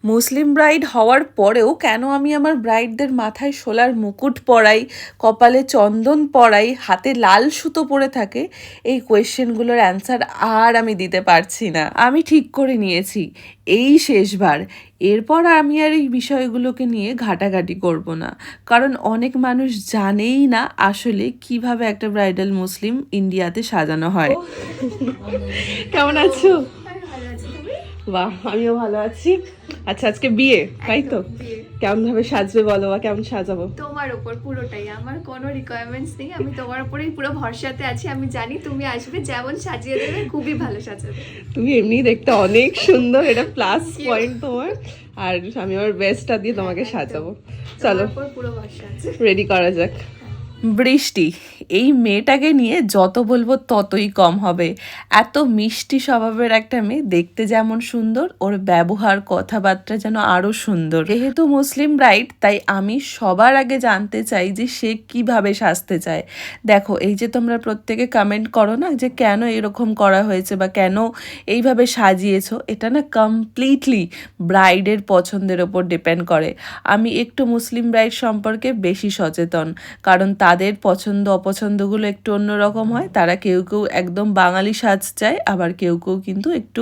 মুসলিম bride হওয়ার পরেও কেন আমি আমার ব্রাইডদের মাথায় শোলার মুকুট পরাই, কপালে চন্দন পরাই, হাতে লাল সুতো পরে থাকে, এই কোয়েশ্চেনগুলোর অ্যান্সার আর আমি দিতে পারছি না। আমি ঠিক করে নিয়েছি এই শেষবার, এরপর আমি আর এই বিষয়গুলোকে নিয়ে ঘাটাঘাটি করব না। কারণ অনেক মানুষ জানেই না আসলে কিভাবে একটা ব্রাইডাল মুসলিম ইন্ডিয়াতে সাজানো হয়। কেমন আছো? বাহ, আমিও ভালো আছি। আচ্ছা, আজকে বিয়ে, তাই তো? কেমন ভাবে সাজবে বলো, বা কেমন সাজাবো? তোমার উপর পুরোটাই, আমার কোনো রিকোয়ারমেন্টস নেই, আমি তোমার উপরেই পুরো ভরসাতে আছি। আমি জানি তুমি আসবে, যেমন সাজিয়ে দেবে খুবই ভালো সাজাবে। তুমি এমনি দেখতে অনেক সুন্দর, এটা প্লাস পয়েন্ট তোমার। আর আমি আমার বেস্টটা দিয়ে তোমাকে সাজাবো। চলো, পুরো ভরসা আছে। রেডি করা যাক। বৃষ্টি, এই মেয়েটাকে নিয়ে যত বলবো ততই কম হবে। এত মিষ্টি স্বভাবের একটা মেয়ে, দেখতে যেমন সুন্দর, ওর ব্যবহার কথাবার্তা যেন আরও সুন্দর। যেহেতু মুসলিম ব্রাইড, তাই আমি সবার আগে জানতে চাই যে সে কিভাবে সাজতে চায়। দেখো, এই যে তোমরা প্রত্যেকে কমেন্ট করো না যে কেন এরকম করা হয়েছে বা কেন এইভাবে সাজিয়েছো, এটা না কমপ্লিটলি ব্রাইডের পছন্দের ওপর ডিপেন্ড করে। আমি একটু মুসলিম ব্রাইড সম্পর্কে বেশি সচেতন, কারণ তাদের পছন্দ অপছন্দগুলো একটু অন্যরকম হয়। তারা কেউ কেউ একদম বাঙালি সাজ চায়, আবার কেউ কেউ কিন্তু একটু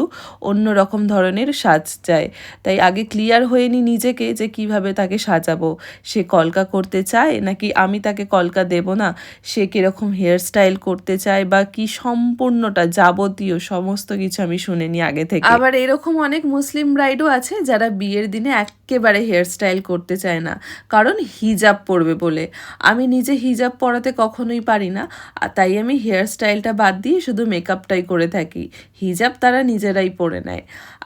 অন্য রকম ধরনের সাজ চায়। তাই আগে ক্লিয়ার হয়ে নি নিজেকে যে কিভাবে তাকে সাজাবো। সে কলকা করতে চায় নাকি আমি তাকে কলকা দেব না, সে কীরকম হেয়ার স্টাইল করতে চায় বা কি, সম্পূর্ণটা যাবতীয় সমস্ত কিছু আমি শুনে নিই আগে থেকে। আবার এরকম অনেক মুসলিম ব্রাইডও আছে যারা বিয়ের দিনে একেবারে হেয়ার স্টাইল করতে চায় না, কারণ হিজাব পরবে বলে। আমি নিজে হিজাব পরাতে কখনোই পারি না, তাই আমি হেয়ার স্টাইলটা বাদ দিয়ে শুধু মেকআপটাই করে থাকি। হিজাব তারা নিজেরাই পরে নেয়।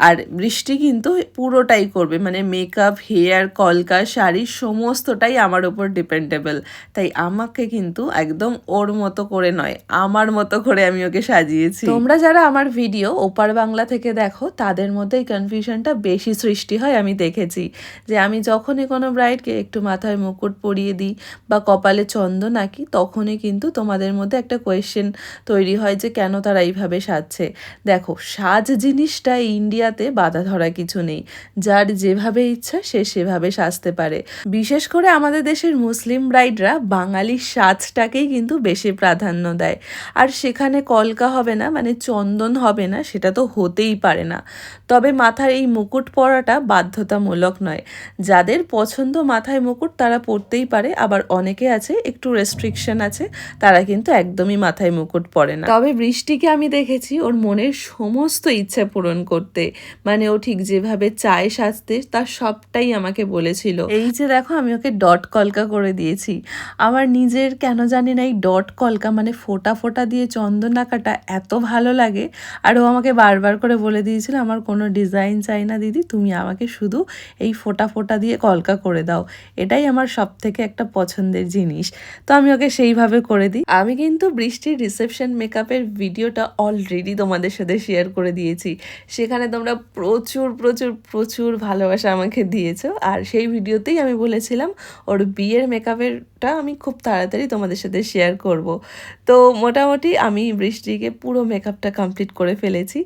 আর বৃষ্টি কিন্তু পুরোটাই করবে, মানে মেকআপ, হেয়ার, কলকা, শাড়ি সমস্তটাই আমার ওপর ডিপেন্ডেবল। তাই আমাকে কিন্তু একদম ওর মতো করে নয়, আমার মতো করে আমি ওকে সাজিয়েছি। তোমরা যারা আমার ভিডিও ওপার বাংলা থেকে দেখো, তাদের মধ্যে এই কনফিউশনটা বেশি সৃষ্টি হয়। আমি দেখেছি যে আমি যখনই কোনো ব্রাইডকে একটু মাথায় মুকুট পরিয়ে দিই বা কপালে চন্দন আঁকি, তখনই কিন্তু তোমাদের মধ্যে একটা কোয়েশ্চেন তৈরি হয় যে কেন তারা এইভাবে সাজছে। দেখো, সাজ জিনিসটা ইন্ডিয়াতে বাধা ধরা কিছু নেই, যার যেভাবে ইচ্ছা সে সেভাবে সাজতে পারে। বিশেষ করে আমাদের দেশের মুসলিম ব্রাইডরা বাঙালি সাজটাকেই কিন্তু বেশি প্রাধান্য দেয়। আর সেখানে কলকা হবে না, মানে চন্দন হবে না, সেটা তো হতেই পারে না। তবে মাথার এই মুকুট পরাটা বাধ্যতামূলক নয়। যাদের পছন্দ মাথায় মুকুট তারা পরতেই পারে, আবার অনেকে আছে একটু রেস্ট্রিকশন আছে, তারা কিন্তু একদমই মাথায় মুকুট পরে না। তবে বৃষ্টিকে আমি দেখেছি ওর মনের সমস্ত ইচ্ছা পূরণ করতে, মানে ও ঠিক যেভাবে চায় সাজতে তার সবটাই আমাকে বলেছিল। এই যে দেখো, আমি ওকে ডট কলকা করে দিয়েছি। আমার নিজের কেন জানি না এই ডট কলকা, মানে ফোঁটা ফোঁটা দিয়ে চন্দন আঁকাটা এত ভালো লাগে। আর ও আমাকে বারবার করে বলে দিয়েছিল, আমার কোনো ডিজাইন চাই না দিদি, তুমি আমাকে শুধু এই ফোঁটা ফোঁটা দিয়ে কলকা করে দাও, এটাই আমার সব থেকে একটা পছন্দের জিনিস। তো আমি ওকে সেইভাবে করে দিই। আমি কিন্তু বৃষ্টির রিসেপশন মেকআপের ভিডিওটা অলরেডি তোমাদের সাথে শেয়ার করে দিয়েছি। সেখানে তোমরা প্রচুর প্রচুর প্রচুর ভালোবাসা আমাকে দিয়েছো। আর সেই ভিডিওতেই আমি বলেছিলাম ওর বিয়ের মেকআপেরটা আমি খুব তাড়াতাড়ি তোমাদের সাথে শেয়ার করব। তো মোটামুটি আমি বৃষ্টিকে পুরো মেকআপটা কমপ্লিট করে ফেলেছি।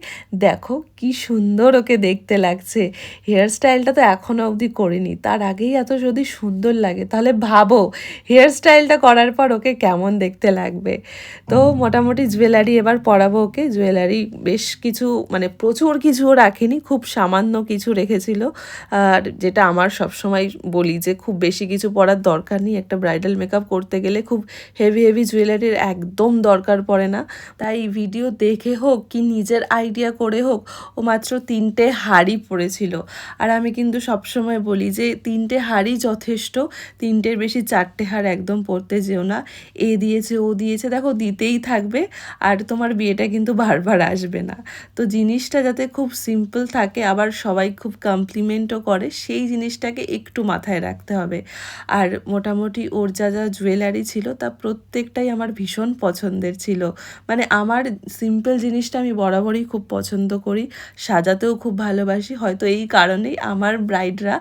দেখো কি সুন্দর ওকে দেখতে লাগছে। হেয়ার স্টাইলটা তো এখনও অবধি করিনি, তার আগেই এত যদি সুন্দর লাগে তাহলে ভাবো হেয়ার স্টাইলটা করার পর ওকে কেমন দেখতে লাগবে। তো মোটামুটি জুয়েলারি এবার পরাবো ওকে। জুয়েলারি বেশ কিছু, মানে প্রচুর কিছুও রাখিনি, খুব সামান্য কিছু রেখেছিল। আর যেটা আমার সবসময় বলি যে খুব বেশি কিছু পরার দরকার নেই, একটা ব্রাইডাল মেকআপ করতে গেলে খুব হেভি হেভি জুয়েলারির একদম দরকার পড়ে না। তাই ভিডিও দেখে হোক কি নিজের আইডিয়া করে হোক, ও মাত্র 3টে হাড়ি পরেছিল। আর আমি কিন্তু সবসময় বলি যে 3টে হাড়ই যথেষ্ট, 3টের বেশি 4টে হার একদম পরতে যেও না। এ দিয়েছে ও দিয়েছে, দেখো দিতেই থাকবে, আর তোমার বিয়েটা কিন্তু বারবার আসবে না। তো জিনিসটা যাতে খুব সিম্পল থাকে, আবার সবাই খুব কমপ্লিমেন্টও করে, সেই জিনিসটাকে একটু মাথায় রাখতে হবে। আর মোটামুটি ওর যা যা জুয়েলারি ছিল তা প্রত্যেকটাই আমার ভীষণ পছন্দের ছিল। মানে আমার সিম্পল জিনিসটা আমি বরাবরই খুব পছন্দ করি, সাজাতেও খুব ভালোবাসি। হয়তো এই কারণেই আমার ব্রাইডরা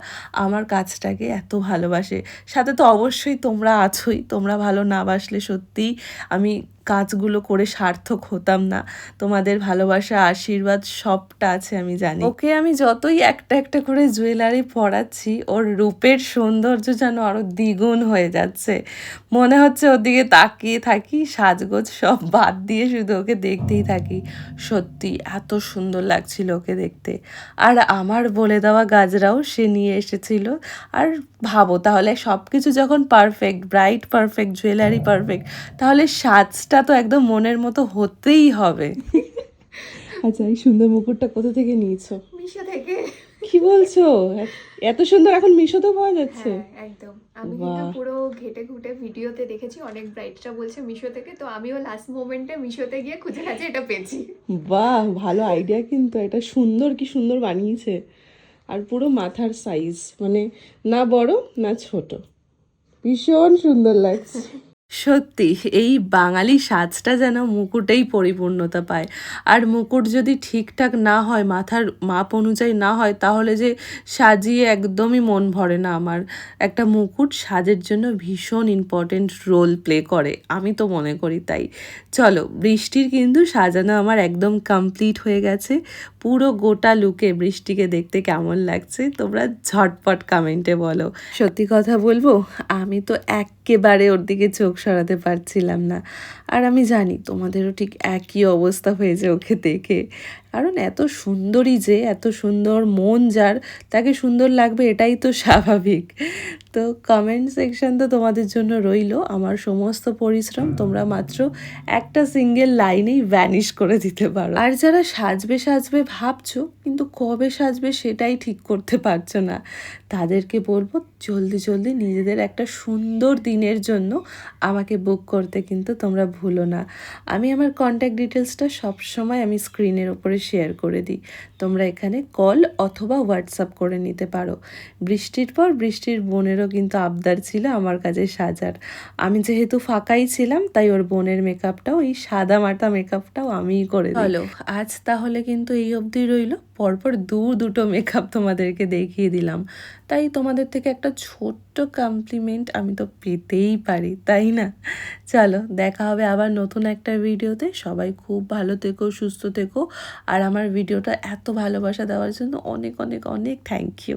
আমার কাজটাকে এত ভালোবাসে। সাথে তো অবশ্যই তোমরা আছোই, তোমরা ভালো না বাসলে সত্যিই আমি কাজগুলো করে সার্থক হতাম না। তোমাদের ভালোবাসা, আশীর্বাদ সবটা আছে আমি জানি। ওকে আমি যতই একটা একটা করে জুয়েলারি পরাচ্ছি, ওর রূপের সৌন্দর্য যেন আরো দ্বিগুণ হয়ে যাচ্ছে। মনে হচ্ছে ওর দিকে তাকিয়ে থাকি, সাজগোজ সব বাদ দিয়ে শুধু ওকে দেখতেই থাকি। সত্যি এত সুন্দর লাগছিল ওকে দেখতে। আর আমার বলে দেওয়া গাজরাও সে নিয়ে এসেছিল। আর ভাবো তাহলে সব কিছু যখন perfect, bright perfect, jewellery perfect, তাহলে সাজটা তো একদম মনের মতো হতেই হবে। আচ্ছা, এই সুন্দর মুকুটটা কোথা থেকে নিয়েছো? মিশো থেকে। কি বলছো? এত সুন্দর এখন মিশোতেও পাওয়া যাচ্ছে? হ্যাঁ একদম। আমি কিন্তু পুরো ঘেটে ঘুটে ভিডিওতে দেখেছি, অনেক ব্রাইটরা বলছে মিশো থেকে, তো আমিও লাস্ট মোমেন্টে মিশোতে গিয়ে খুঁজে কাছে এটা পেয়েছি। বাহ, ভালো আইডিয়া কিন্তু। এটা সুন্দর, কি সুন্দর বানিয়েছে। আর পুরো মাথার সাইজ, মানে না বড় না ছোট, ভীষণ সুন্দর লাগছে। সত্যি এই বাঙালি সাজটা যেন মুকুটেই পরিপূর্ণতা পায়। আর মুকুট যদি ঠিকঠাক না হয়, মাথার মাপ অনুযায়ী না হয়, তাহলে যে সাজিয়ে একদমই মন ভরে না আমার। একটা মুকুট সাজের জন্য ভীষণ ইম্পর্টেন্ট রোল প্লে করে, আমি তো মনে করি তাই। চলো, বৃষ্টির কিন্তু সাজানো আমার একদম কমপ্লিট হয়ে গেছে। পুরো গোটা লুকে বৃষ্টিকে দেখতে কেমন লাগছে তোমরা ঝটপট কমেন্টে বলো। সত্যি কথা বলবো, আমি তো একেবারে ওর দিকে চোখ সরাতে পারছিলাম না। আর আমি জানি তোমাদেরও ঠিক একই অবস্থা হয়েছে ওকে দেখে। কারণ এত সুন্দরী যে, এত সুন্দর, মন যার, তাকে সুন্দর লাগবে এটাই তো স্বাভাবিক। তো কমেন্ট সেকশন তো তোমাদের জন্য রইলো। আমার সমস্ত পরিশ্রম তোমরা মাত্র একটা সিঙ্গেল লাইনেই ভ্যানিশ করে দিতে পারো। আর যারা সাজবে সাজবে ভাবছো কিন্তু কবে সাজবে সেটাই ঠিক করতে পারছো না, তাদেরকে বলবো জলদি জলদি নিজেদের একটা সুন্দর দিনের জন্য আমাকে বুক করতে কিন্তু তোমরা ভুলো না। আমি আমার কন্ট্যাক্ট ডিটেলসটা সবসময় আমি স্ক্রিনের ওপরে শেয়ার করে দিই। তোমরা এখানে কল অথবা হোয়াটসঅ্যাপ করে নিতে পারো। বৃষ্টির পর বৃষ্টির বোনেরও কিন্তু আবদার ছিল আমার কাছে সাজার। আমি যেহেতু ফাঁকাই ছিলাম, তাই ওর বোনের মেকআপটাও, এই সাদা মাটা মেকআপটাও আমিই করে দিই। চলো, আজ তাহলে কিন্তু এই অবধি রইলো। পরপর দুটো মেকআপ তোমাদেরকে দেখিয়ে দিলাম, তাই তোমাদের থেকে একটা ছোট্ট কমপ্লিমেন্ট আমি তো পেতেই পারি, তাই না? চলো, দেখা হবে আবার নতুন একটা ভিডিওতে। সবাই খুব ভালো থেকো, সুস্থ থেকো। আর আমার ভিডিওটা এত ভালোবাসা দেওয়ার জন্য অনেক অনেক অনেক থ্যাংক ইউ।